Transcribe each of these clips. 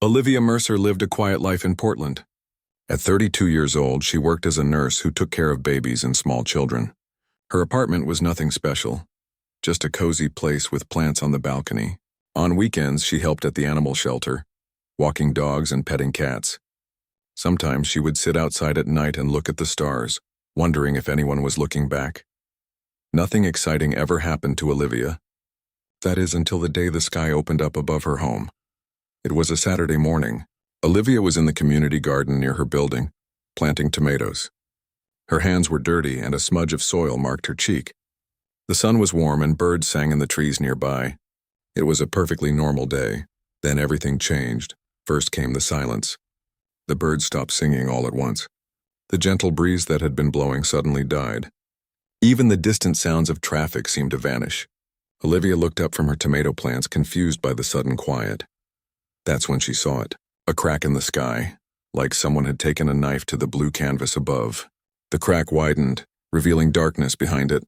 Olivia Mercer lived a quiet life in Portland. At 32 years old, she worked as a nurse who took care of babies and small children. Her apartment was nothing special, just a cozy place with plants on the balcony. On weekends, she helped at the animal shelter, walking dogs and petting cats. Sometimes she would sit outside at night and look at the stars, wondering if anyone was looking back. Nothing exciting ever happened to Olivia. That is, until the day the sky opened up above her home. It was a Saturday morning. Olivia was in the community garden near her building, planting tomatoes. Her hands were dirty and a smudge of soil marked her cheek. The sun was warm and birds sang in the trees nearby. It was a perfectly normal day. Then everything changed. First came the silence. The birds stopped singing all at once. The gentle breeze that had been blowing suddenly died. Even the distant sounds of traffic seemed to vanish. Olivia looked up from her tomato plants, confused by the sudden quiet. That's when she saw it. A crack in the sky, like someone had taken a knife to the blue canvas above. The crack widened, revealing darkness behind it.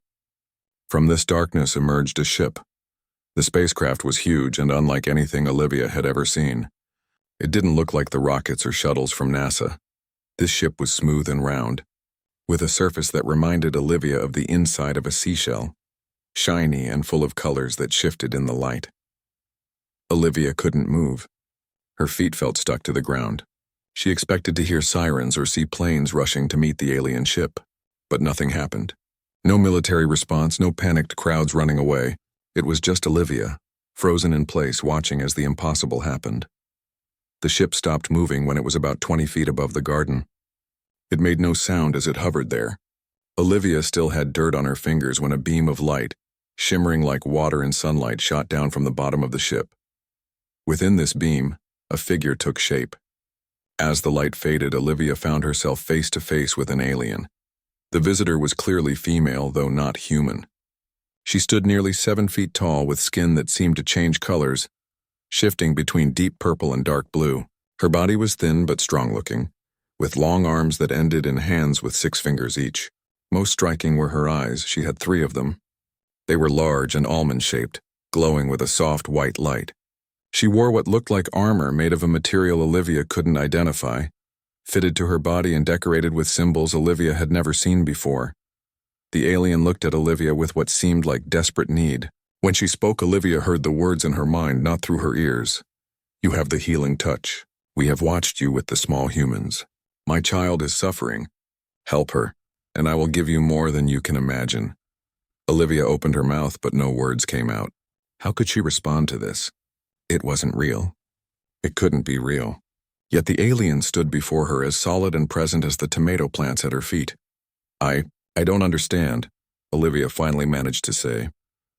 From this darkness emerged a ship. The spacecraft was huge and unlike anything Olivia had ever seen. It didn't look like the rockets or shuttles from NASA. This ship was smooth and round, with a surface that reminded Olivia of the inside of a seashell, shiny and full of colors that shifted in the light. Olivia couldn't move. Her feet felt stuck to the ground. She expected to hear sirens or see planes rushing to meet the alien ship, but nothing happened. No military response, no panicked crowds running away. It was just Olivia, frozen in place, watching as the impossible happened. The ship stopped moving when it was about 20 feet above the garden. It made no sound as it hovered there. Olivia still had dirt on her fingers when a beam of light, shimmering like water in sunlight, shot down from the bottom of the ship. Within this beam, a figure took shape. As the light faded, Olivia found herself face to face with an alien. The visitor was clearly female, though not human. She stood nearly 7 feet tall with skin that seemed to change colors, shifting between deep purple and dark blue. Her body was thin but strong-looking, with long arms that ended in hands with 6 fingers each. Most striking were her eyes. She had 3 of them. They were large and almond-shaped, glowing with a soft white light. She wore what looked like armor made of a material Olivia couldn't identify, fitted to her body and decorated with symbols Olivia had never seen before. The alien looked at Olivia with what seemed like desperate need. When she spoke, Olivia heard the words in her mind, not through her ears. "You have the healing touch. We have watched you with the small humans. My child is suffering. Help her, and I will give you more than you can imagine." Olivia opened her mouth, but no words came out. How could she respond to this? It wasn't real. It couldn't be real. Yet the alien stood before her as solid and present as the tomato plants at her feet. I don't understand," Olivia finally managed to say.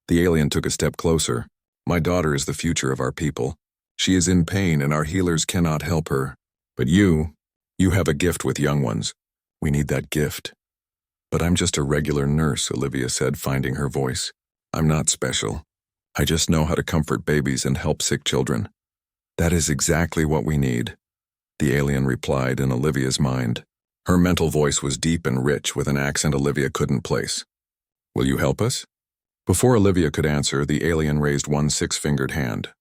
The alien took a step closer. "My daughter is the future of our people. She is in pain and our healers cannot help her. But you have a gift with young ones. We need that gift." "But I'm just a regular nurse," Olivia said, finding her voice. "I'm not special. I just know how to comfort babies and help sick children." "That is exactly what we need," the alien replied in Olivia's mind. Her mental voice was deep and rich, with an accent Olivia couldn't place. "Will you help us?" Before Olivia could answer, the alien raised one 6-fingered hand.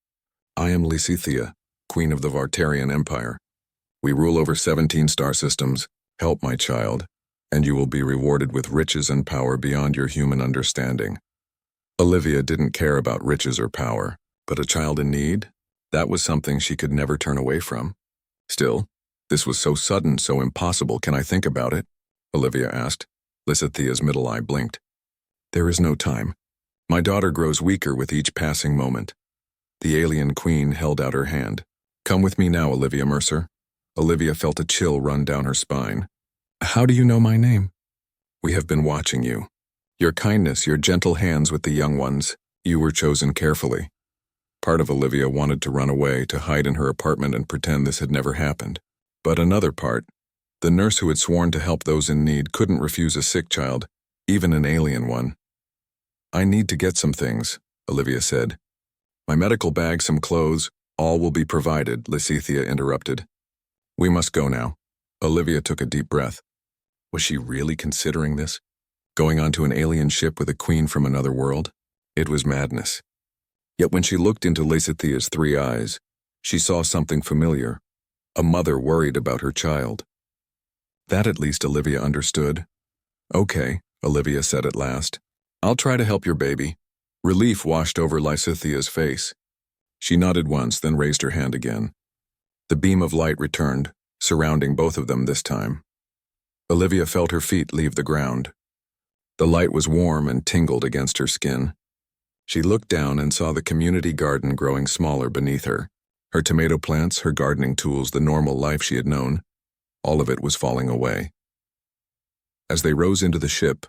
"I am Lysithea, Queen of the Vartarian Empire. We rule over 17 star systems. Help my child, and you will be rewarded with riches and power beyond your human understanding." Olivia didn't care about riches or power, but a child in need? That was something she could never turn away from. Still, this was so sudden, so impossible. "Can I think about it?" Olivia asked. Lysithea's middle eye blinked. "There is no time. My daughter grows weaker with each passing moment." The alien queen held out her hand. "Come with me now, Olivia Mercer." Olivia felt a chill run down her spine. "How do you know my name?" "We have been watching you. Your kindness, your gentle hands with the young ones, you were chosen carefully." Part of Olivia wanted to run away, to hide in her apartment and pretend this had never happened. But another part, the nurse who had sworn to help those in need, couldn't refuse a sick child, even an alien one. "I need to get some things," Olivia said. "My medical bag, some clothes, all will be provided," Lysithea interrupted. "We must go now." Olivia took a deep breath. Was she really considering this? Going onto an alien ship with a queen from another world? It was madness. Yet when she looked into Lysithea's 3 eyes, She saw something familiar, a mother worried about her child. That at least Olivia understood. "Okay," Olivia said at last. "I'll try to help your baby." Relief washed over Lysithia's face. She nodded once, then raised her hand again. The beam of light returned, surrounding both of them this time. Olivia felt her feet leave the ground. The light was warm and tingled against her skin. She looked down and saw the community garden growing smaller beneath her. Her tomato plants, her gardening tools, the normal life she had known, all of it was falling away. As they rose into the ship,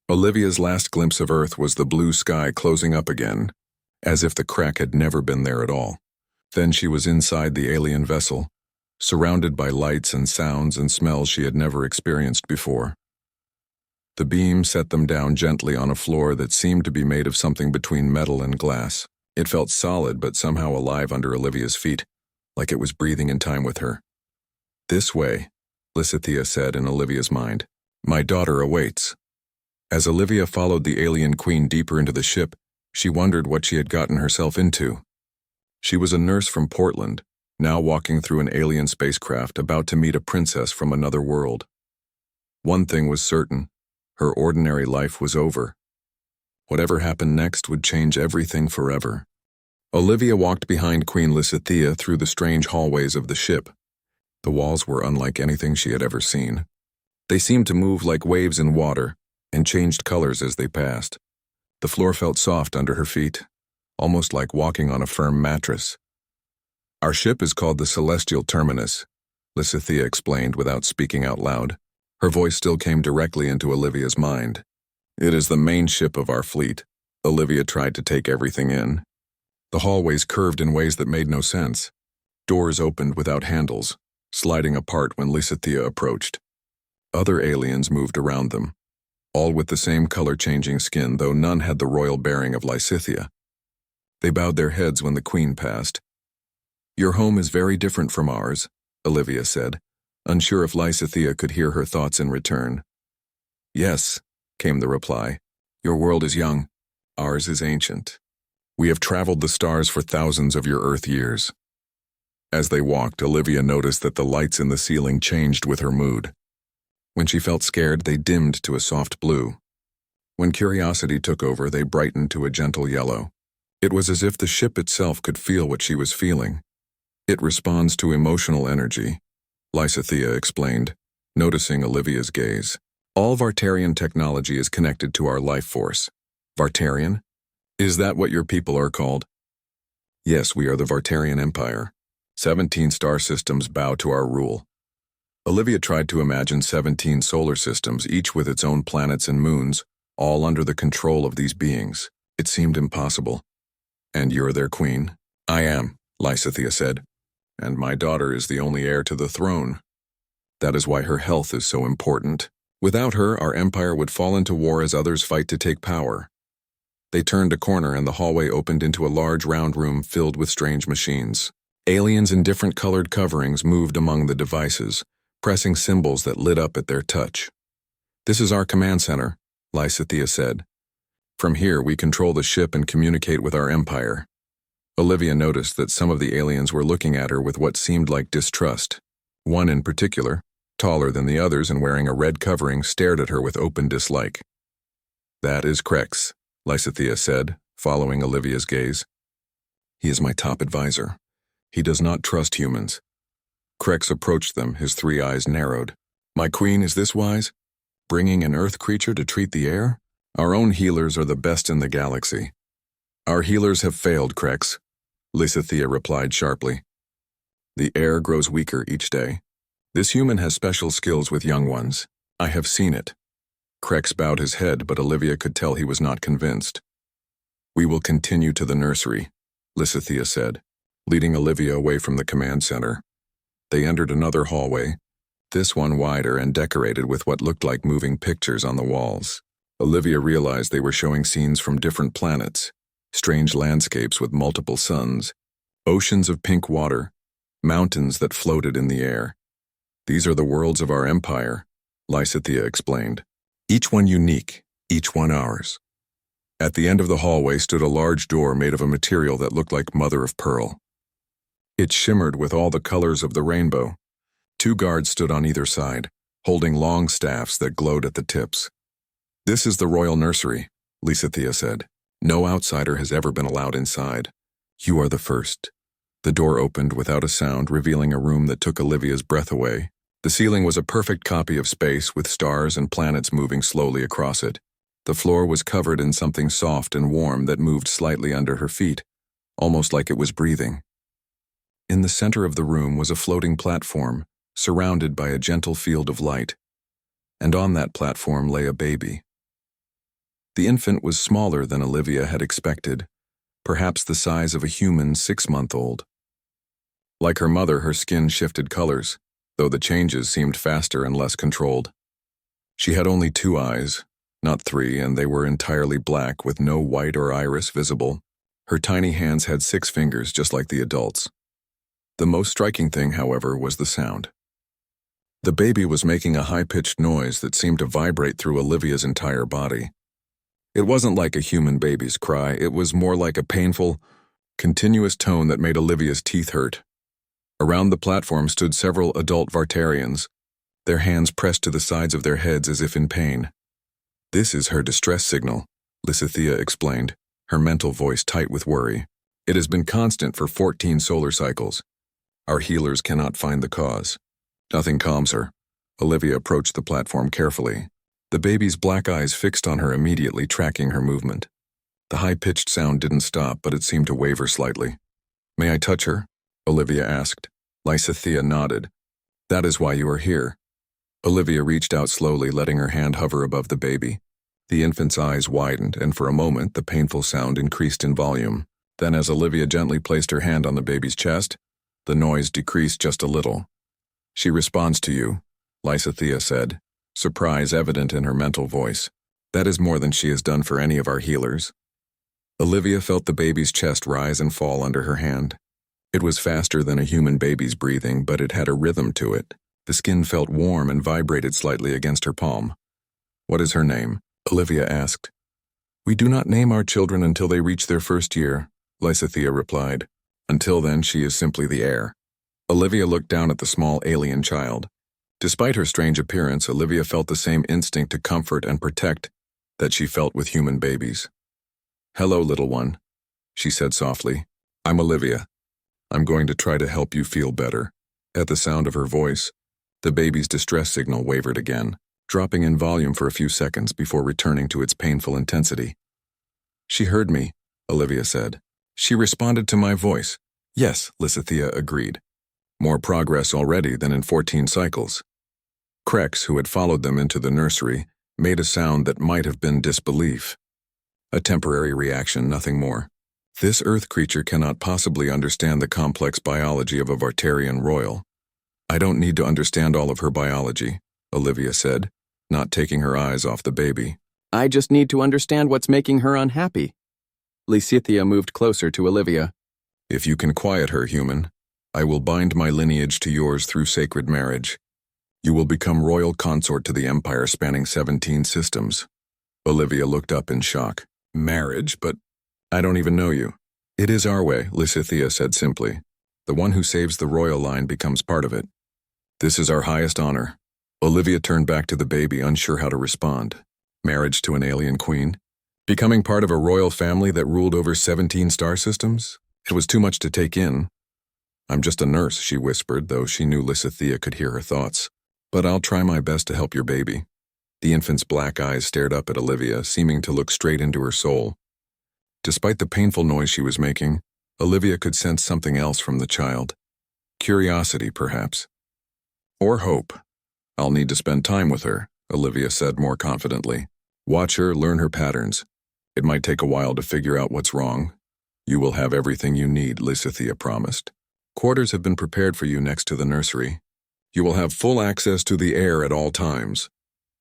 Olivia's last glimpse of Earth was the blue sky closing up again, as if the crack had never been there at all. Then she was inside the alien vessel, surrounded by lights and sounds and smells she had never experienced before. The beam set them down gently on a floor that seemed to be made of something between metal and glass. It felt solid but somehow alive under Olivia's feet, like it was breathing in time with her. "This way," Lysithea said in Olivia's mind. "My daughter awaits." As Olivia followed the alien queen deeper into the ship, she wondered what she had gotten herself into. She was a nurse from Portland, now walking through an alien spacecraft about to meet a princess from another world. One thing was certain, her ordinary life was over. Whatever happened next would change everything forever. Olivia walked behind Queen Lysithea through the strange hallways of the ship. The walls were unlike anything she had ever seen. They seemed to move like waves in water, and changed colors as they passed. The floor felt soft under her feet, almost like walking on a firm mattress. "Our ship is called the Celestial Terminus," Lysithea explained without speaking out loud. Her voice still came directly into Olivia's mind. "It is the main ship of our fleet." Olivia tried to take everything in. The hallways curved in ways that made no sense. Doors opened without handles, sliding apart when Lysithea approached. Other aliens moved around them, all with the same color-changing skin, though none had the royal bearing of Lysithea. They bowed their heads when the queen passed. "Your home is very different from ours," Olivia said, unsure if Lysithea could hear her thoughts in return. "Yes," came the reply. "Your world is young. Ours is ancient. We have traveled the stars for thousands of your Earth years." As they walked, Olivia noticed that the lights in the ceiling changed with her mood. When she felt scared, they dimmed to a soft blue. When curiosity took over, they brightened to a gentle yellow. It was as if the ship itself could feel what she was feeling. "It responds to emotional energy," Lysithea explained, noticing Olivia's gaze. "All Vartarian technology is connected to our life force." "Vartarian? Is that what your people are called?" "Yes, we are the Vartarian Empire. 17 star systems bow to our rule." Olivia tried to imagine 17 solar systems, each with its own planets and moons, all under the control of these beings. It seemed impossible. "And you're their queen?" "I am," Lysithea said. "And my daughter is the only heir to the throne. That is why her health is so important. Without her, our empire would fall into war as others fight to take power." They turned a corner and the hallway opened into a large round room filled with strange machines. Aliens in different colored coverings moved among the devices, pressing symbols that lit up at their touch. "This is our command center," Lysithea said. "From here, we control the ship and communicate with our empire." Olivia noticed that some of the aliens were looking at her with what seemed like distrust. One in particular, taller than the others and wearing a red covering, stared at her with open dislike. "That is Krex," Lysithea said, following Olivia's gaze. "He is my top advisor. He does not trust humans." Krex approached them, his 3 eyes narrowed. "My queen is this wise? Bringing an earth creature to treat the air? Our own healers are the best in the galaxy." "Our healers have failed, Krex," Lysithea replied sharply. "The air grows weaker each day. This human has special skills with young ones. I have seen it." Krex bowed his head, but Olivia could tell he was not convinced. "We will continue to the nursery," Lysithea said, leading Olivia away from the command center. They entered another hallway, this one wider and decorated with what looked like moving pictures on the walls. Olivia realized they were showing scenes from different planets, strange landscapes with multiple suns, oceans of pink water, mountains that floated in the air. "These are the worlds of our empire," Lysithea explained. "Each one unique, each one ours." At the end of the hallway stood a large door made of a material that looked like mother of pearl. It shimmered with all the colors of the rainbow. 2 guards stood on either side, holding long staffs that glowed at the tips. "This is the royal nursery," Lysithea said. "No outsider has ever been allowed inside. You are the first." The door opened without a sound, revealing a room that took Olivia's breath away. The ceiling was a perfect copy of space, with stars and planets moving slowly across it. The floor was covered in something soft and warm that moved slightly under her feet, almost like it was breathing. In the center of the room was a floating platform, surrounded by a gentle field of light. And on that platform lay a baby. The infant was smaller than Olivia had expected, perhaps the size of a human 6-month-old. Like her mother, her skin shifted colors, though the changes seemed faster and less controlled. She had only 2 eyes, not 3, and they were entirely black with no white or iris visible. Her tiny hands had 6 fingers, just like the adults. The most striking thing, however, was the sound. The baby was making a high-pitched noise that seemed to vibrate through Olivia's entire body. It wasn't like a human baby's cry, it was more like a painful, continuous tone that made Olivia's teeth hurt. Around the platform stood several adult Vartarians, their hands pressed to the sides of their heads as if in pain. "This is her distress signal," Lysithea explained, her mental voice tight with worry. "It has been constant for 14 solar cycles. Our healers cannot find the cause. Nothing calms her." Olivia approached the platform carefully, the baby's black eyes fixed on her, immediately tracking her movement. The high-pitched sound didn't stop, but it seemed to waver slightly. "May I touch her?" Olivia asked. Lysithea nodded. "That is why you are here." Olivia reached out slowly, letting her hand hover above the baby. The infant's eyes widened, and for a moment the painful sound increased in volume. Then, as Olivia gently placed her hand on the baby's chest, the noise decreased just a little. "She responds to you," Lysithea said, surprise evident in her mental voice. "That is more than she has done for any of our healers." Olivia felt the baby's chest rise and fall under her hand. It was faster than a human baby's breathing, but it had a rhythm to it. The skin felt warm and vibrated slightly against her palm. "What is her name?" Olivia asked. "We do not name our children until they reach their 1st year," Lysithea replied. "Until then, she is simply the heir." Olivia looked down at the small alien child. Despite her strange appearance, Olivia felt the same instinct to comfort and protect that she felt with human babies. "Hello, little one," she said softly. "I'm Olivia. I'm going to try to help you feel better." At the sound of her voice, the baby's distress signal wavered again, dropping in volume for a few seconds before returning to its painful intensity. "She heard me," Olivia said. "She responded to my voice." "Yes," Lysithea agreed. "More progress already than in 14 cycles." Crex, who had followed them into the nursery, made a sound that might have been disbelief. A temporary reaction, nothing more. "This Earth creature cannot possibly understand the complex biology of a Vartarian royal." "I don't need to understand all of her biology," Olivia said, not taking her eyes off the baby. "I just need to understand what's making her unhappy." Lysithea moved closer to Olivia. "If you can quiet her, human, I will bind my lineage to yours through sacred marriage. You will become royal consort to the empire spanning 17 systems." Olivia looked up in shock. "Marriage? But I don't even know you." "It is our way," Lysithea said simply. "The one who saves the royal line becomes part of it. This is our highest honor." Olivia turned back to the baby, unsure how to respond. Marriage to an alien queen? Becoming part of a royal family that ruled over 17 star systems? It was too much to take in. "I'm just a nurse," she whispered, though she knew Lysithea could hear her thoughts. "But I'll try my best to help your baby." The infant's black eyes stared up at Olivia, seeming to look straight into her soul. Despite the painful noise she was making, Olivia could sense something else from the child. Curiosity, perhaps. Or hope. "I'll need to spend time with her," Olivia said more confidently. "Watch her, learn her patterns. It might take a while to figure out what's wrong. You will have everything you need," Lysithea promised. "Quarters have been prepared for you next to the nursery. You will have full access to the air at all times."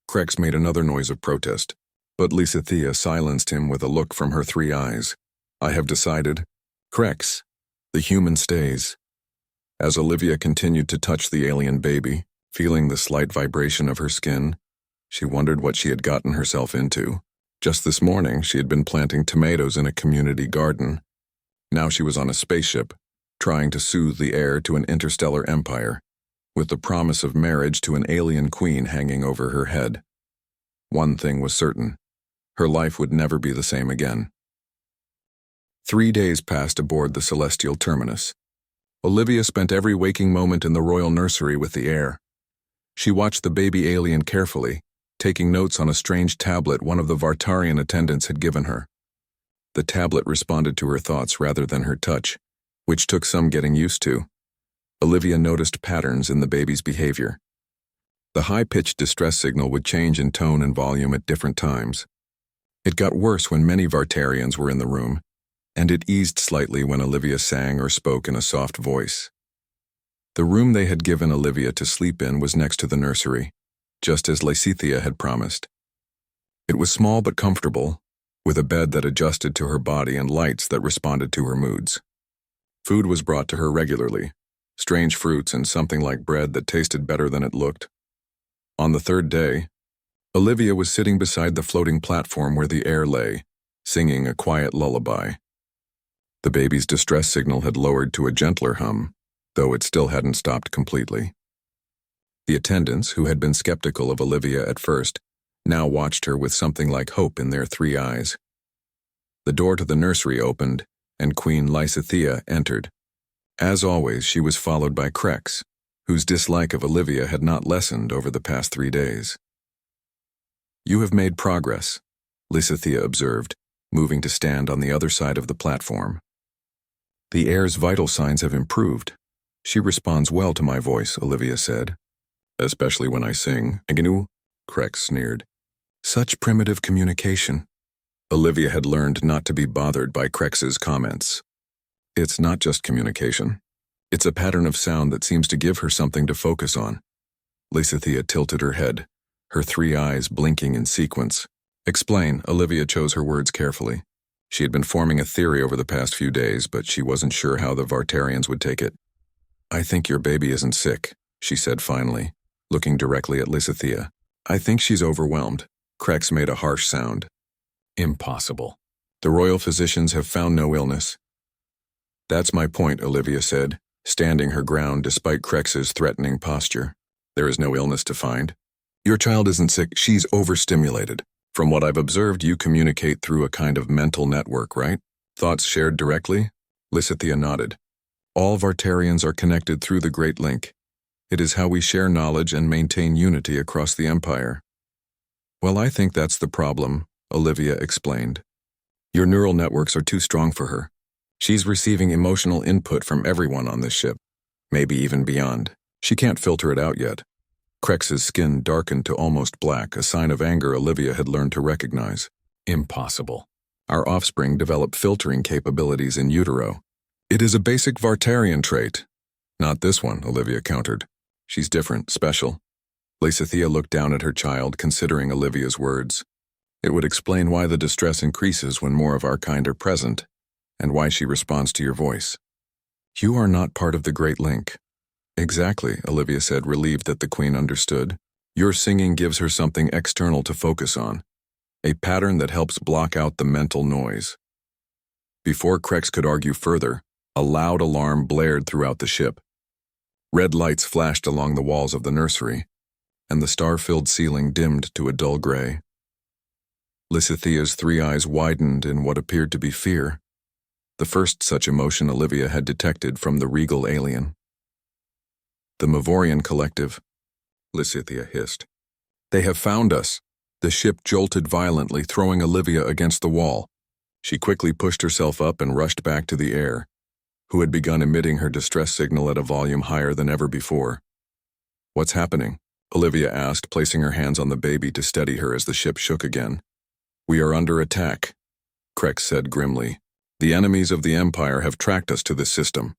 Crex made another noise of protest, but Lysithea silenced him with a look from her 3 eyes. "I have decided. Crex, the human stays." As Olivia continued to touch the alien baby, feeling the slight vibration of her skin, she wondered what she had gotten herself into. Just this morning, she had been planting tomatoes in a community garden. Now she was on a spaceship, trying to soothe the heir to an interstellar empire, with the promise of marriage to an alien queen hanging over her head. One thing was certain: her life would never be the same again. 3 days passed aboard the celestial terminus. Olivia spent every waking moment in the royal nursery with the heir. She watched the baby alien carefully, taking notes on a strange tablet one of the Vartarian attendants had given her. The tablet responded to her thoughts rather than her touch, which took some getting used to. Olivia noticed patterns in the baby's behavior. The high-pitched distress signal would change in tone and volume at different times. It got worse when many Vartarians were in the room, and it eased slightly when Olivia sang or spoke in a soft voice. The room they had given Olivia to sleep in was next to the nursery, just as Lysithea had promised. It was small but comfortable, with a bed that adjusted to her body and lights that responded to her moods. Food was brought to her regularly, strange fruits and something like bread that tasted better than it looked. On the 3rd day, Olivia was sitting beside the floating platform where the heir lay, singing a quiet lullaby. The baby's distress signal had lowered to a gentler hum, though it still hadn't stopped completely. The attendants, who had been skeptical of Olivia at first, now watched her with something like hope in their 3 eyes. The door to the nursery opened, and Queen Lysithea entered. As always, she was followed by Crex, whose dislike of Olivia had not lessened over the past 3 days. "You have made progress," Lysithea observed, moving to stand on the other side of the platform. "The heir's vital signs have improved. She responds well to my voice," Olivia said. "Especially when I sing." "Agnew," Crex sneered. "Such primitive communication." Olivia had learned not to be bothered by Crex's comments. "It's not just communication. It's a pattern of sound that seems to give her something to focus on." Lysithea tilted her head, her 3 eyes blinking in sequence. "Explain." Olivia chose her words carefully. She had been forming a theory over the past few days, but she wasn't sure how the Vartarians would take it. "I think your baby isn't sick," she said finally, looking directly at Lysithea. "I think she's overwhelmed." Crex made a harsh sound. "Impossible. The royal physicians have found no illness." "That's my point," Olivia said, standing her ground despite Crex's threatening posture. "There is no illness to find. Your child isn't sick, she's overstimulated. From what I've observed, you communicate through a kind of mental network, right? Thoughts shared directly?" Lysithea nodded. "All Vartarians are connected through the Great Link. It is how we share knowledge and maintain unity across the Empire." "Well, I think that's the problem," Olivia explained. "Your neural networks are too strong for her. She's receiving emotional input from everyone on this ship, maybe even beyond. She can't filter it out yet." Crex's skin darkened to almost black, a sign of anger Olivia had learned to recognize. "Impossible. Our offspring develop filtering capabilities in utero. It is a basic Vartarian trait." "Not this one," Olivia countered. "She's different, special." Lysithea looked down at her child, considering Olivia's words. It would explain why the distress increases when more of our kind are present, and why she responds to your voice. "You are not part of the Great Link." "Exactly," Olivia said, relieved that the Queen understood. "Your singing gives her something external to focus on, a pattern that helps block out the mental noise." Before Crex could argue further, a loud alarm blared throughout the ship. Red lights flashed along the walls of the nursery, and the star-filled ceiling dimmed to a dull gray. Lysithea's 3 eyes widened in what appeared to be fear, the first such emotion Olivia had detected from the regal alien. "The Mavorian Collective," Lysithea hissed. "They have found us." The ship jolted violently, throwing Olivia against the wall. She quickly pushed herself up and rushed back to the heir, who had begun emitting her distress signal at a volume higher than ever before. "What's happening?" Olivia asked, placing her hands on the baby to steady her as the ship shook again. "We are under attack," Crex said grimly. "The enemies of the Empire have tracked us to this system."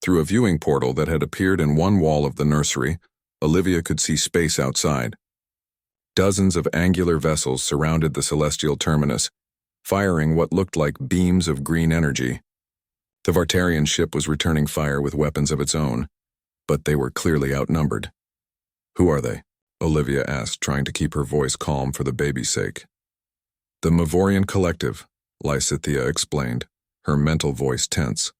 Through a viewing portal that had appeared in one wall of the nursery, Olivia could see space outside. Dozens of angular vessels surrounded the celestial terminus, firing what looked like beams of green energy. The Vartarian ship was returning fire with weapons of its own, but they were clearly outnumbered. "Who are they?" Olivia asked, trying to keep her voice calm for the baby's sake. "The Mavorian Collective," Lysithea explained, her mental voice tense.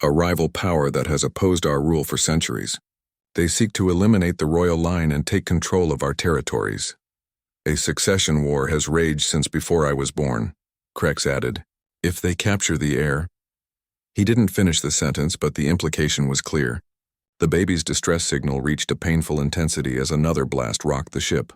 a rival power that has opposed our rule for centuries. They seek to eliminate the royal line and take control of our territories. A succession war has raged since before I was born, Krex added. If they capture the heir. He didn't finish the sentence, but the implication was clear. The baby's distress signal reached a painful intensity as another blast rocked the ship.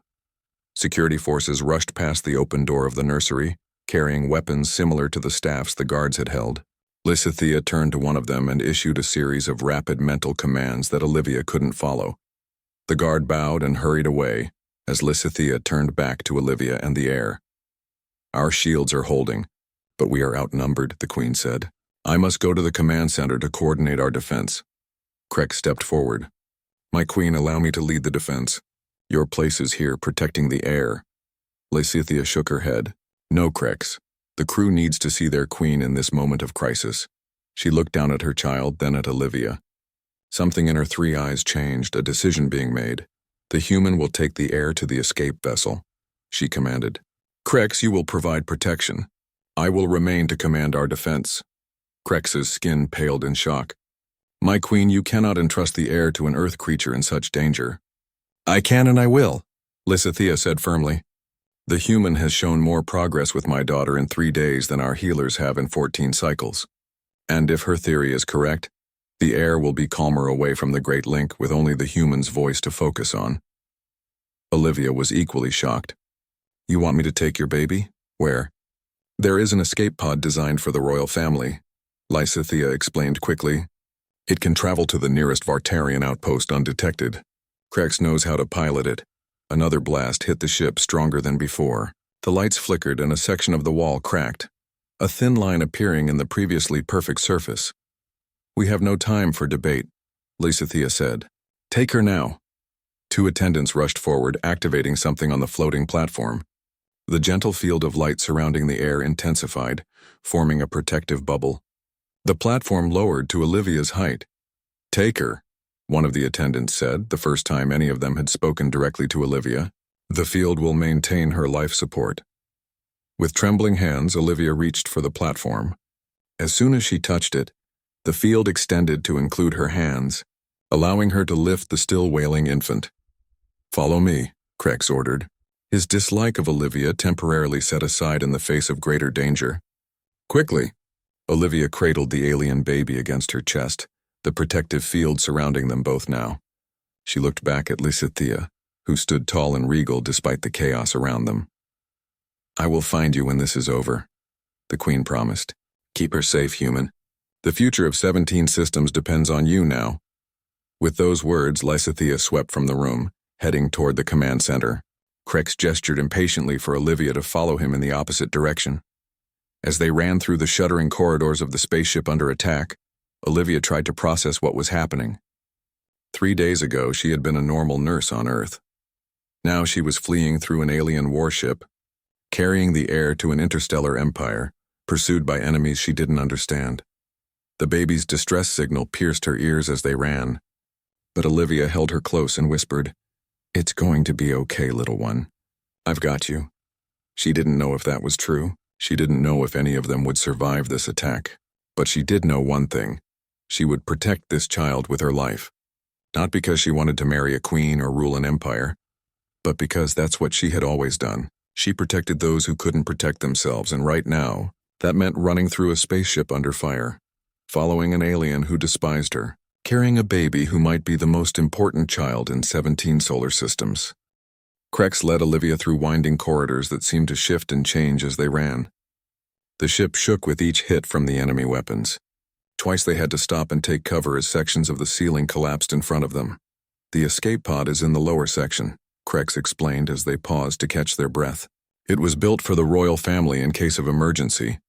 Security forces rushed past the open door of the nursery, carrying weapons similar to the staffs the guards had held. Lysithea turned to one of them and issued a series of rapid mental commands that Olivia couldn't follow. The guard bowed and hurried away as Lysithea turned back to Olivia and the heir. Our shields are holding, but we are outnumbered, the Queen said. I must go to the command center to coordinate our defense. Krex stepped forward. My Queen, allow me to lead the defense. Your place is here, protecting the heir. Lysithea shook her head. No, Krex. The crew needs to see their Queen in this moment of crisis. She looked down at her child, then at Olivia. Something in her three eyes changed, a decision being made. The human will take the heir to the escape vessel, she commanded. Krex, you will provide protection. I will remain to command our defense. Krex's skin paled in shock. My Queen, you cannot entrust the heir to an earth creature in such danger. I can and I will, Lysithea said firmly. The human has shown more progress with my daughter in 3 days than our healers have in 14 cycles. And if her theory is correct, the heir will be calmer away from the Great Link with only the human's voice to focus on. Olivia was equally shocked. You want me to take your baby? Where? There is an escape pod designed for the royal family, Lysithea explained quickly. It can travel to the nearest Vartarian outpost undetected. Krex knows how to pilot it. Another blast hit the ship stronger than before. The lights flickered and a section of the wall cracked, a thin line appearing in the previously perfect surface. We have no time for debate, Lysithea said. Take her now. 2 attendants rushed forward, activating something on the floating platform. The gentle field of light surrounding the heir intensified, forming a protective bubble. The platform lowered to Olivia's height. Take her, one of the attendants said, the first time any of them had spoken directly to Olivia. The field will maintain her life support. With trembling hands, Olivia reached for the platform. As soon as she touched it, the field extended to include her hands, allowing her to lift the still wailing infant. Follow me, Krex ordered, his dislike of Olivia temporarily set aside in the face of greater danger. Quickly, Olivia cradled the alien baby against her chest, the protective field surrounding them both now. She looked back at Lysithea, who stood tall and regal despite the chaos around them. I will find you when this is over, the Queen promised. Keep her safe, human. The future of 17 systems depends on you now. With those words, Lysithea swept from the room, heading toward the command center. Krex gestured impatiently for Olivia to follow him in the opposite direction. As they ran through the shuddering corridors of the spaceship under attack, Olivia tried to process what was happening. 3 days ago, she had been a normal nurse on Earth. Now she was fleeing through an alien warship, carrying the heir to an interstellar empire, pursued by enemies she didn't understand. The baby's distress signal pierced her ears as they ran, but Olivia held her close and whispered, It's going to be okay, little one. I've got you. She didn't know if that was true. She didn't know if any of them would survive this attack. But she did know one thing. She would protect this child with her life. Not because she wanted to marry a queen or rule an empire, but because that's what she had always done. She protected those who couldn't protect themselves, and right now, that meant running through a spaceship under fire, following an alien who despised her, carrying a baby who might be the most important child in 17 solar systems. Krex led Olivia through winding corridors that seemed to shift and change as they ran. The ship shook with each hit from the enemy weapons. Twice they had to stop and take cover as sections of the ceiling collapsed in front of them. The escape pod is in the lower section, Krex explained as they paused to catch their breath. It was built for the royal family in case of emergency.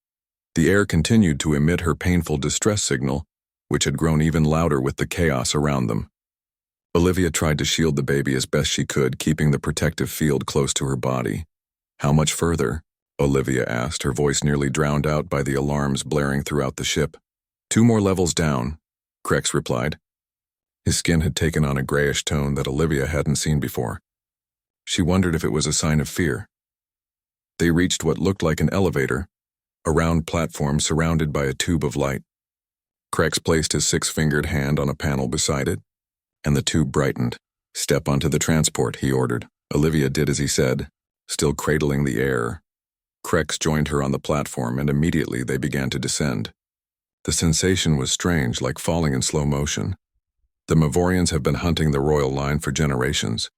The heir continued to emit her painful distress signal, which had grown even louder with the chaos around them. Olivia tried to shield the baby as best she could, keeping the protective field close to her body. How much further? Olivia asked, her voice nearly drowned out by the alarms blaring throughout the ship. 2 more levels down, Krex replied. His skin had taken on a grayish tone that Olivia hadn't seen before. She wondered if it was a sign of fear. They reached what looked like an elevator, a round platform surrounded by a tube of light. Crex placed his six-fingered hand on a panel beside it, and the tube brightened. "Step onto the transport," he ordered. Olivia did as he said, still cradling the air. Crex joined her on the platform, and immediately they began to descend. The sensation was strange, like falling in slow motion. "The Mavorians have been hunting the royal line for generations,"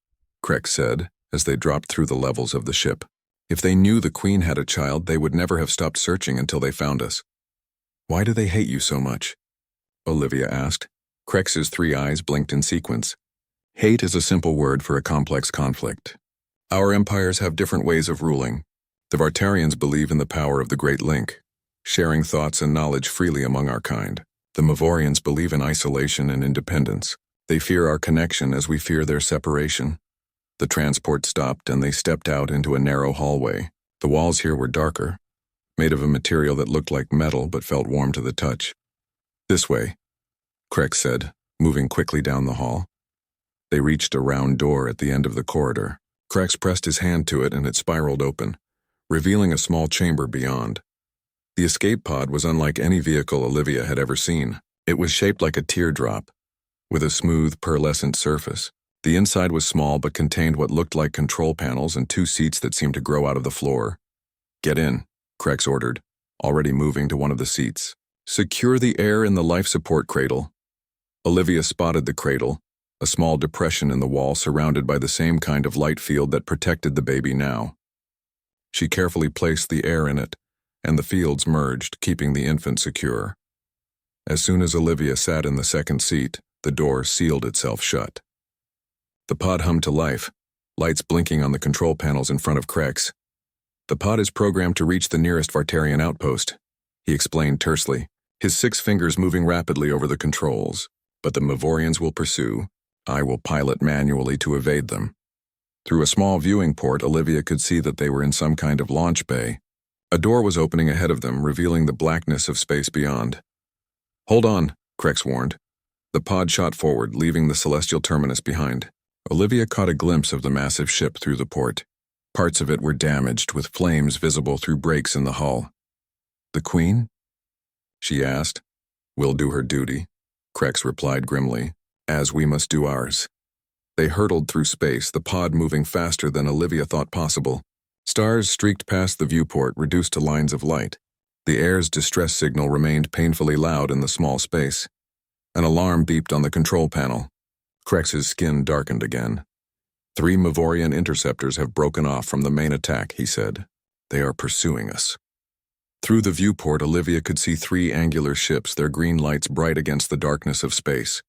Crex said, as they dropped through the levels of the ship. "If they knew the Queen had a child, they would never have stopped searching until they found us." "Why do they hate you so much?" Olivia asked. Crex's three eyes blinked in sequence. "Hate is a simple word for a complex conflict. Our empires have different ways of ruling. The Vartarians believe in the power of the Great Link, sharing thoughts and knowledge freely among our kind. The Mavorians believe in isolation and independence. They fear our connection as we fear their separation." The transport stopped, and they stepped out into a narrow hallway. The walls here were darker, made of a material that looked like metal but felt warm to the touch. "This way," Crex said, moving quickly down the hall. They reached a round door at the end of the corridor. Crex pressed his hand to it, and it spiraled open, revealing a small chamber beyond. The escape pod was unlike any vehicle Olivia had ever seen. It was shaped like a teardrop, with a smooth, pearlescent surface. The inside was small but contained what looked like control panels and two seats that seemed to grow out of the floor. "Get in," Crex ordered, already moving to one of the seats. "Secure the air in the life support cradle." Olivia spotted the cradle, a small depression in the wall surrounded by the same kind of light field that protected the baby now. She carefully placed the air in it, and the fields merged, keeping the infant secure. As soon as Olivia sat in the second seat, the door sealed itself shut. The pod hummed to life, lights blinking on the control panels in front of Crex. "The pod is programmed to reach the nearest Vartarian outpost," he explained tersely, his 6 fingers moving rapidly over the controls. "But the Mavorians will pursue. I will pilot manually to evade them." Through a small viewing port, Olivia could see that they were in some kind of launch bay. A door was opening ahead of them, revealing the blackness of space beyond. "Hold on," Crex warned. The pod shot forward, leaving the celestial terminus behind. Olivia caught a glimpse of the massive ship through the port. Parts of it were damaged, with flames visible through breaks in the hull. "The Queen?" she asked. "Will do her duty," Crex replied grimly, "as we must do ours." They hurtled through space, the pod moving faster than Olivia thought possible. Stars streaked past the viewport, reduced to lines of light. The air's distress signal remained painfully loud in the small space. An alarm beeped on the control panel. Crex's skin darkened again. 3 Mavorian interceptors have broken off from the main attack, he said. They are pursuing us. Through the viewport, Olivia could see 3 angular ships, their green lights bright against the darkness of space.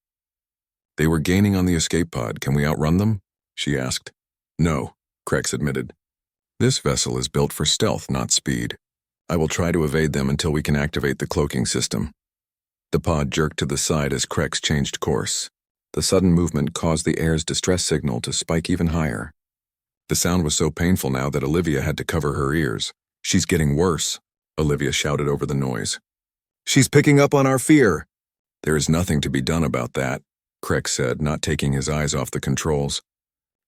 "They were gaining on the escape pod. Can we outrun them?" she asked. "No," Crex admitted. "This vessel is built for stealth, not speed. I will try to evade them until we can activate the cloaking system." The pod jerked to the side as Crex changed course. The sudden movement caused the air's distress signal to spike even higher. The sound was so painful now that Olivia had to cover her ears. "She's getting worse," Olivia shouted over the noise. "She's picking up on our fear." "There is nothing to be done about that," Crex said, not taking his eyes off the controls.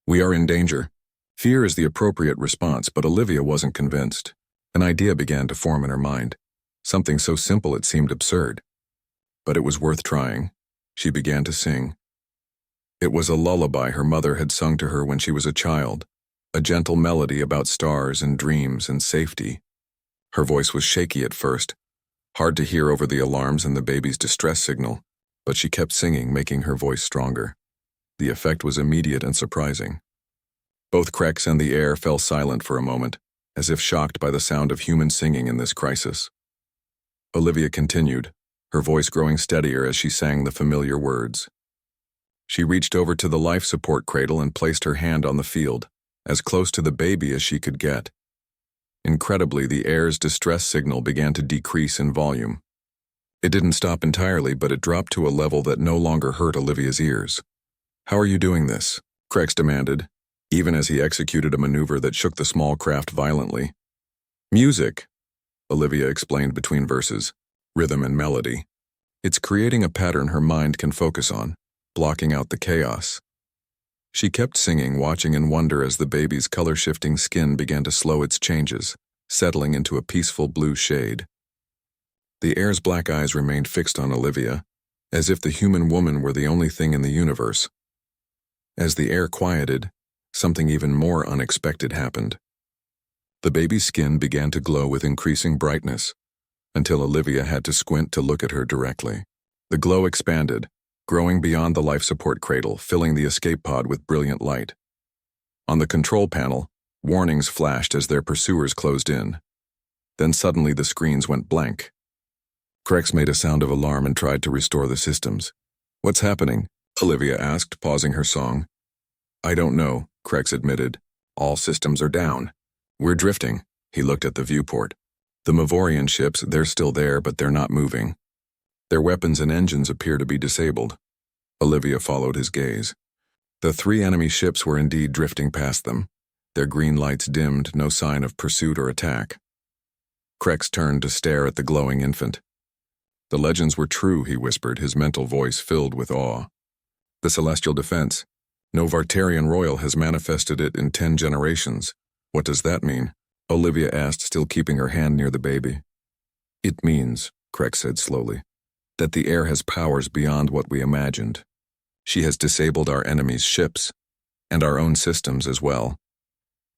"We are in danger." Fear is the appropriate response, but Olivia wasn't convinced. An idea began to form in her mind. Something so simple it seemed absurd. But it was worth trying. She began to sing. It was a lullaby her mother had sung to her when she was a child, a gentle melody about stars and dreams and safety. Her voice was shaky at first, hard to hear over the alarms and the baby's distress signal, but she kept singing, making her voice stronger. The effect was immediate and surprising. Both Crex and the air fell silent for a moment, as if shocked by the sound of human singing in this crisis. Olivia continued, her voice growing steadier as she sang the familiar words. She reached over to the life support cradle and placed her hand on the field, as close to the baby as she could get. Incredibly, the air's distress signal began to decrease in volume. It didn't stop entirely, but it dropped to a level that no longer hurt Olivia's ears. "How are you doing this?" Crex demanded, even as he executed a maneuver that shook the small craft violently. "Music," Olivia explained between verses, "rhythm and melody. It's creating a pattern her mind can focus on, blocking out the chaos." She kept singing, watching in wonder as the baby's color-shifting skin began to slow its changes, settling into a peaceful blue shade. The heir's black eyes remained fixed on Olivia, as if the human woman were the only thing in the universe. As the heir quieted, something even more unexpected happened. The baby's skin began to glow with increasing brightness, until Olivia had to squint to look at her directly. The glow expanded, growing beyond the life support cradle, filling the escape pod with brilliant light. On the control panel, warnings flashed as their pursuers closed in. Then suddenly the screens went blank. Crex made a sound of alarm and tried to restore the systems. "What's happening?" Olivia asked, pausing her song. "I don't know," Crex admitted. "All systems are down. We're drifting." He looked at the viewport. The Mavorian ships, they're still there, but they're not moving. Their weapons and engines appear to be disabled. Olivia followed his gaze. The 3 enemy ships were indeed drifting past them. Their green lights dimmed, no sign of pursuit or attack. Crex turned to stare at the glowing infant. "The legends were true," he whispered, his mental voice filled with awe. "The celestial defense. No Vartarian royal has manifested it in 10 generations. What does that mean?" Olivia asked, still keeping her hand near the baby. "It means," Crex said slowly, "that the heir has powers beyond what we imagined. She has disabled our enemies' ships, and our own systems as well."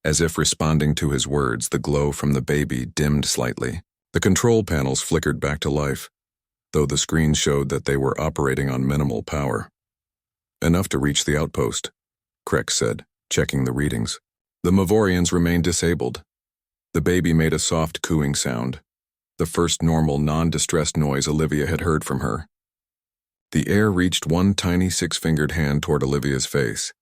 As if responding to his words, the glow from the baby dimmed slightly. The control panels flickered back to life, though the screen showed that they were operating on minimal power. "Enough to reach the outpost," Crex said, checking the readings. The Mavorians remained disabled. The baby made a soft cooing sound, the first normal, non-distressed noise Olivia had heard from her. The heir reached one tiny 6-fingered hand toward Olivia's face.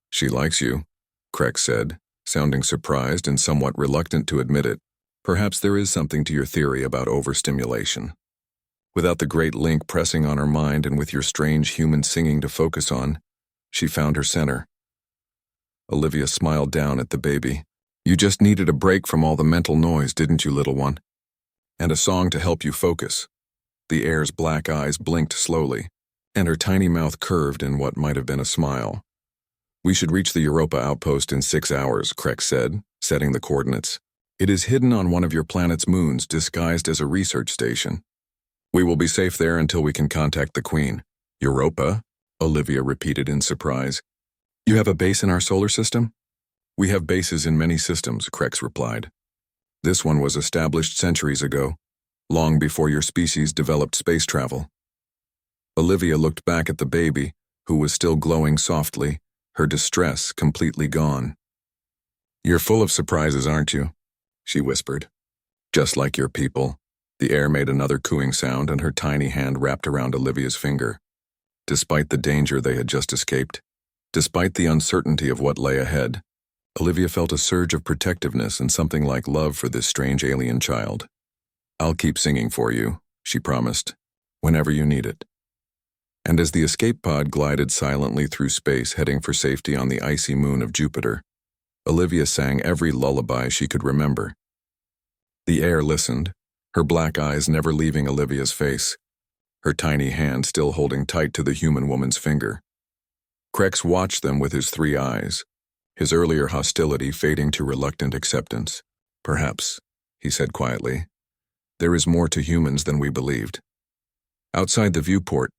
"She likes you," Crex said, sounding surprised and somewhat reluctant to admit it. "Perhaps there is something to your theory about overstimulation. Without the great link pressing on her mind and with your strange human singing to focus on, she found her center." Olivia smiled down at the baby. "You just needed a break from all the mental noise, didn't you, little one? And a song to help you focus." The heir's black eyes blinked slowly, and her tiny mouth curved in what might have been a smile. "We should reach the Europa outpost in 6 hours, Crex said, setting the coordinates. "It is hidden on one of your planet's moons, disguised as a research station. We will be safe there until we can contact the Queen." "Europa?" Olivia repeated in surprise. "You have a base in our solar system?" "We have bases in many systems," Crex replied. "This one was established centuries ago, long before your species developed space travel." Olivia looked back at the baby, who was still glowing softly, her distress completely gone. "You're full of surprises, aren't you?" she whispered. "Just like your people." The heir made another cooing sound, and her tiny hand wrapped around Olivia's finger. Despite the danger they had just escaped, despite the uncertainty of what lay ahead, Olivia felt a surge of protectiveness and something like love for this strange alien child. "I'll keep singing for you," she promised, "whenever you need it." And as the escape pod glided silently through space, heading for safety on the icy moon of Jupiter, Olivia sang every lullaby she could remember. The heir listened, her black eyes never leaving Olivia's face, her tiny hand still holding tight to the human woman's finger. Crex watched them with his 3 eyes, his earlier hostility fading to reluctant acceptance. "Perhaps," he said quietly, "there is more to humans than we believed." Outside the viewport,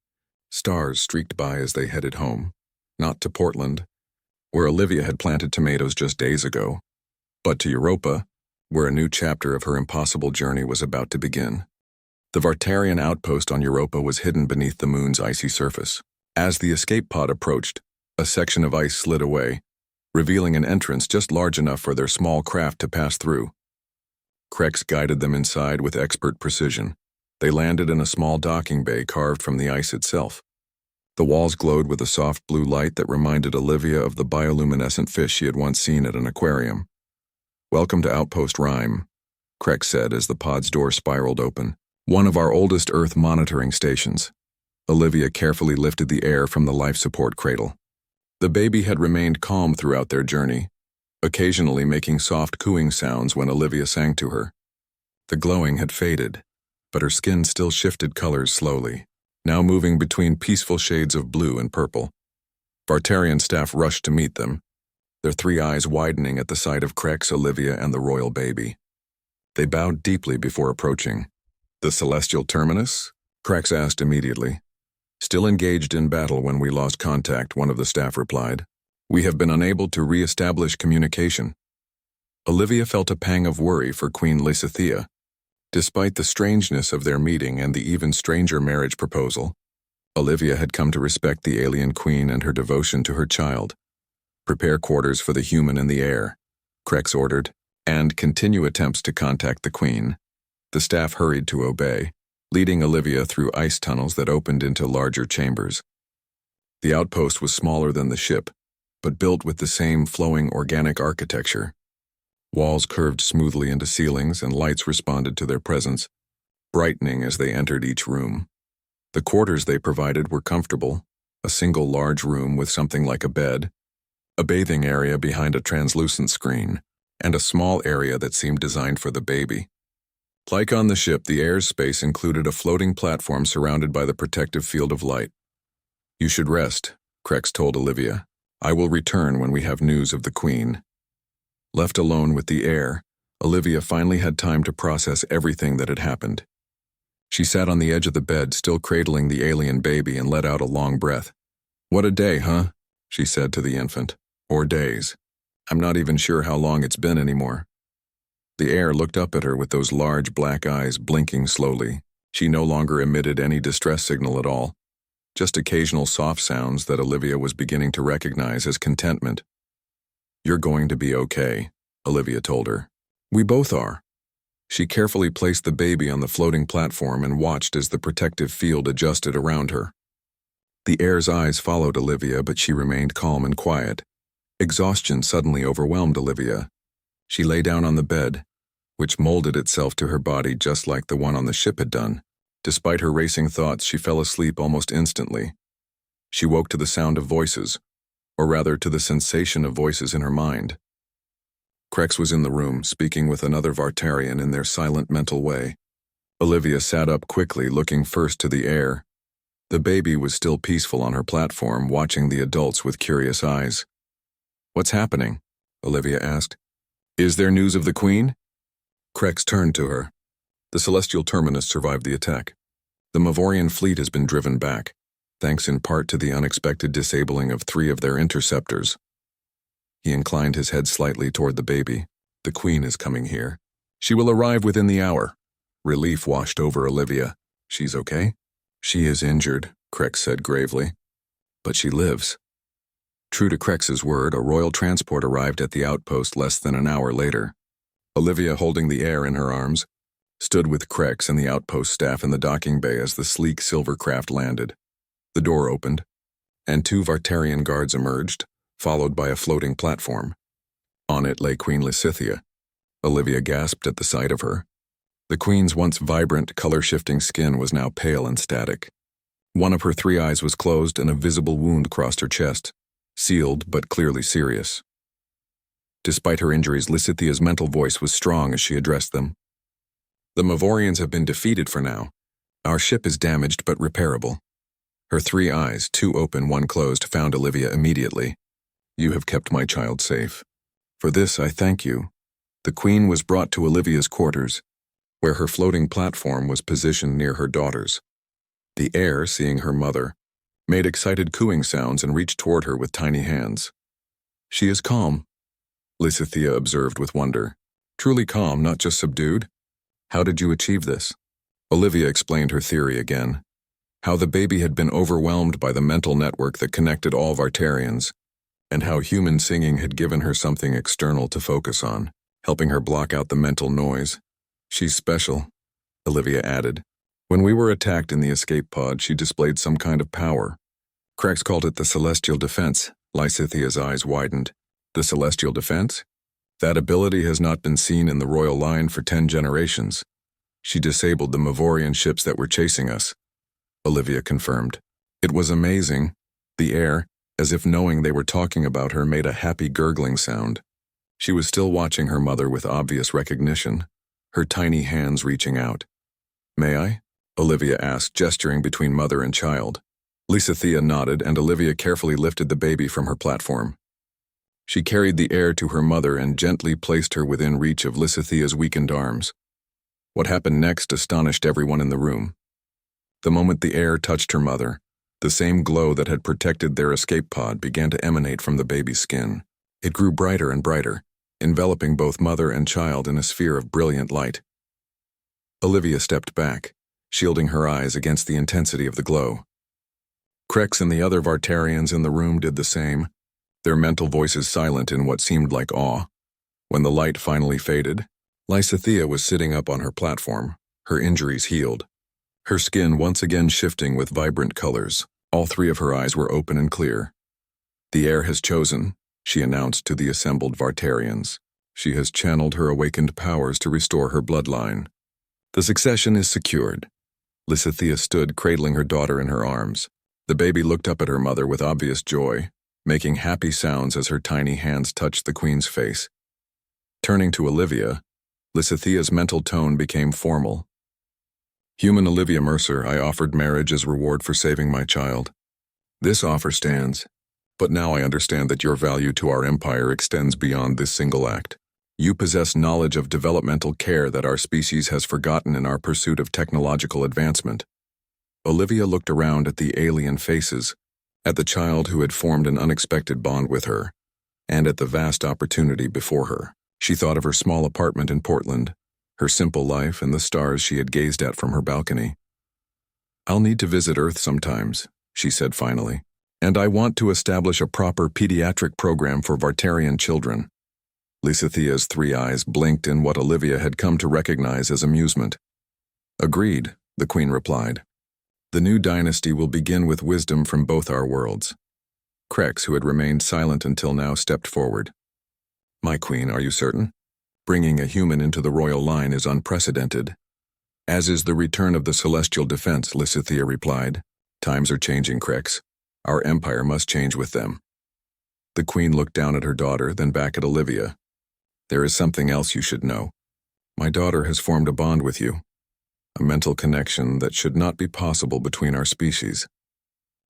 stars streaked by as they headed home, not to Portland, where Olivia had planted tomatoes just days ago, but to Europa, where a new chapter of her impossible journey was about to begin. The Vartarian outpost on Europa was hidden beneath the moon's icy surface. As the escape pod approached, a section of ice slid away, revealing an entrance just large enough for their small craft to pass through. Crex guided them inside with expert precision. They landed in a small docking bay carved from the ice itself. The walls glowed with a soft blue light that reminded Olivia of the bioluminescent fish she had once seen at an aquarium. "Welcome to Outpost Rime," Crex said as the pod's door spiraled open. "One of our oldest Earth monitoring stations." Olivia carefully lifted the heir from the life support cradle. The baby had remained calm throughout their journey, occasionally making soft cooing sounds when Olivia sang to her. The glowing had faded, but her skin still shifted colors slowly, now moving between peaceful shades of blue and purple. Vartarian staff rushed to meet them, their 3 eyes widening at the sight of Crex, Olivia, and the royal baby. They bowed deeply before approaching. The celestial terminus? Krex asked immediately. Still engaged in battle when we lost contact, one of the staff replied. We have been unable to re-establish communication. Olivia felt a pang of worry for Queen Lysithea. Despite the strangeness of their meeting and the even stranger marriage proposal, Olivia had come to respect the alien queen and her devotion to her child. Prepare quarters for the human in the air, Krex ordered, and continue attempts to contact the queen. The staff hurried to obey, leading Olivia through ice tunnels that opened into larger chambers. The outpost was smaller than the ship, but built with the same flowing organic architecture. Walls curved smoothly into ceilings and lights responded to their presence, brightening as they entered each room. The quarters they provided were comfortable, a single large room with something like a bed, a bathing area behind a translucent screen, and a small area that seemed designed for the baby. Like on the ship, the air's space included a floating platform surrounded by the protective field of light. You should rest, Krex told Olivia. I will return when we have news of the queen. Left alone with the air, Olivia finally had time to process everything that had happened. She sat on the edge of the bed, still cradling the alien baby, and let out a long breath. What a day, huh? She said to the infant. Or days. I'm not even sure how long it's been anymore. The air looked up at her with those large black eyes blinking slowly. She no longer emitted any distress signal at all, just occasional soft sounds that Olivia was beginning to recognize as contentment. You're going to be okay, Olivia told her. We both are. She carefully placed the baby on the floating platform and watched as the protective field adjusted around her. The air's eyes followed Olivia, but she remained calm and quiet. Exhaustion suddenly overwhelmed Olivia. She lay down on the bed, which molded itself to her body just like the one on the ship had done. Despite her racing thoughts, she fell asleep almost instantly. She woke to the sound of voices, or rather to the sensation of voices in her mind. Krex was in the room, speaking with another Vartarian in their silent mental way. Olivia sat up quickly, looking first to the air. The baby was still peaceful on her platform, watching the adults with curious eyes. What's happening? Olivia asked. Is there news of the queen? Krex turned to her. The celestial terminus survived the attack. The Mavorian fleet has been driven back, thanks in part to the unexpected disabling of 3 of their interceptors. He inclined his head slightly toward the baby. The queen is coming here. She will arrive within the hour. Relief washed over Olivia. She's okay? She is injured, Krex said gravely. But she lives. True to Krex's word, a royal transport arrived at the outpost less than an hour later. Olivia, holding the air in her arms, stood with Krex and the outpost staff in the docking bay as the sleek silver craft landed. The door opened, and 2 Vartarian guards emerged, followed by a floating platform. On it lay Queen Lysithea. Olivia gasped at the sight of her. The queen's once vibrant, color-shifting skin was now pale and static. One of her 3 eyes was closed and a visible wound crossed her chest, sealed but clearly serious. Despite her injuries, Lysithea's mental voice was strong as she addressed them. The Mavorians have been defeated for now. Our ship is damaged but repairable. Her 3 eyes, 2 open, 1 closed, found Olivia immediately. You have kept my child safe. For this I thank you. The queen was brought to Olivia's quarters, where her floating platform was positioned near her daughters. The air, seeing her mother, made excited cooing sounds and reached toward her with tiny hands. She is calm, Lysithea observed with wonder. Truly calm, not just subdued? How did you achieve this? Olivia explained her theory again. How the baby had been overwhelmed by the mental network that connected all Vartarians, and how human singing had given her something external to focus on, helping her block out the mental noise. She's special, Olivia added. When we were attacked in the escape pod, she displayed some kind of power. Krex called it the Celestial Defense. Lysithea's eyes widened. The Celestial Defense? That ability has not been seen in the royal line for 10 generations. She disabled the Mavorian ships that were chasing us, Olivia confirmed. It was amazing. The air, as if knowing they were talking about her, made a happy gurgling sound. She was still watching her mother with obvious recognition, her tiny hands reaching out. May I? Olivia asked, gesturing between mother and child. Lysithea nodded, and Olivia carefully lifted the baby from her platform. She carried the air to her mother and gently placed her within reach of Lysithea's weakened arms. What happened next astonished everyone in the room. The moment the air touched her mother, the same glow that had protected their escape pod began to emanate from the baby's skin. It grew brighter and brighter, enveloping both mother and child in a sphere of brilliant light. Olivia stepped back, shielding her eyes against the intensity of the glow. Krex and the other Vartarians in the room did the same, their mental voices silent in what seemed like awe. When the light finally faded, Lysithea was sitting up on her platform, her injuries healed. Her skin once again shifting with vibrant colors, all three of her eyes were open and clear. "The heir has chosen," she announced to the assembled Vartarians. "She has channeled her awakened powers to restore her bloodline. The succession is secured." Lysithea stood cradling her daughter in her arms. The baby looked up at her mother with obvious joy, making happy sounds as her tiny hands touched the queen's face. Turning to Olivia, Lysithea's mental tone became formal. "Human Olivia Mercer, I offered marriage as reward for saving my child. This offer stands, but now I understand that your value to our empire extends beyond this single act. You possess knowledge of developmental care that our species has forgotten in our pursuit of technological advancement." Olivia looked around at the alien faces, at the child who had formed an unexpected bond with her, and at the vast opportunity before her. She thought of her small apartment in Portland, her simple life and the stars she had gazed at from her balcony. "I'll need to visit Earth sometimes," she said finally, "and I want to establish a proper pediatric program for Vartarian children." Lysithea's three eyes blinked in what Olivia had come to recognize as amusement. "Agreed," the queen replied. "The new dynasty will begin with wisdom from both our worlds." Krex, who had remained silent until now, stepped forward. "My queen, are you certain? Bringing a human into the royal line is unprecedented." "As is the return of the celestial defense," Lysithea replied. "Times are changing, Krex. Our empire must change with them." The queen looked down at her daughter, then back at Olivia. "There is something else you should know. My daughter has formed a bond with you, a mental connection that should not be possible between our species.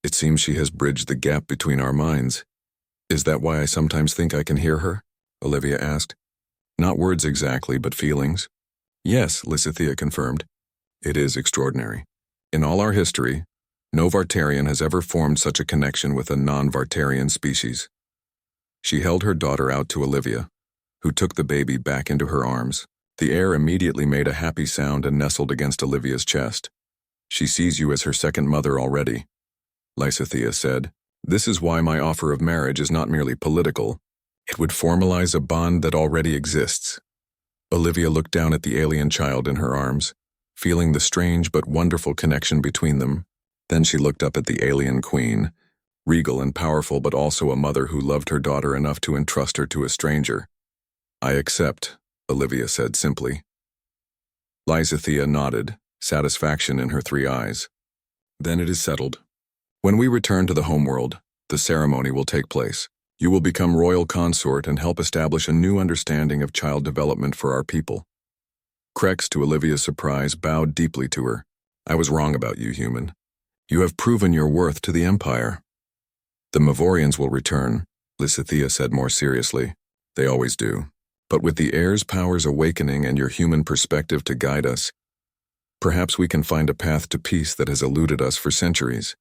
It seems she has bridged the gap between our minds. Is that why I sometimes think I can hear her?" Olivia asked. "Not words exactly, but feelings." "Yes," Lysithea confirmed. "It is extraordinary. In all our history, no Vartarian has ever formed such a connection with a non-Vartarian species." She held her daughter out to Olivia, who took the baby back into her arms. The air immediately made a happy sound and nestled against Olivia's chest. "She sees you as her second mother already," Lysithea said. "This is why my offer of marriage is not merely political. It would formalize a bond that already exists." Olivia looked down at the alien child in her arms, feeling the strange but wonderful connection between them. Then she looked up at the alien queen, regal and powerful, but also a mother who loved her daughter enough to entrust her to a stranger. "I accept," Olivia said simply. Lysithea nodded, satisfaction in her three eyes. "Then it is settled. When we return to the homeworld, the ceremony will take place. You will become royal consort and help establish a new understanding of child development for our people." Krex, to Olivia's surprise, bowed deeply to her. "I was wrong about you, human. You have proven your worth to the Empire." "The Mavorians will return," Lysithea said more seriously. "They always do. But with the heir's powers awakening and your human perspective to guide us, perhaps we can find a path to peace that has eluded us for centuries."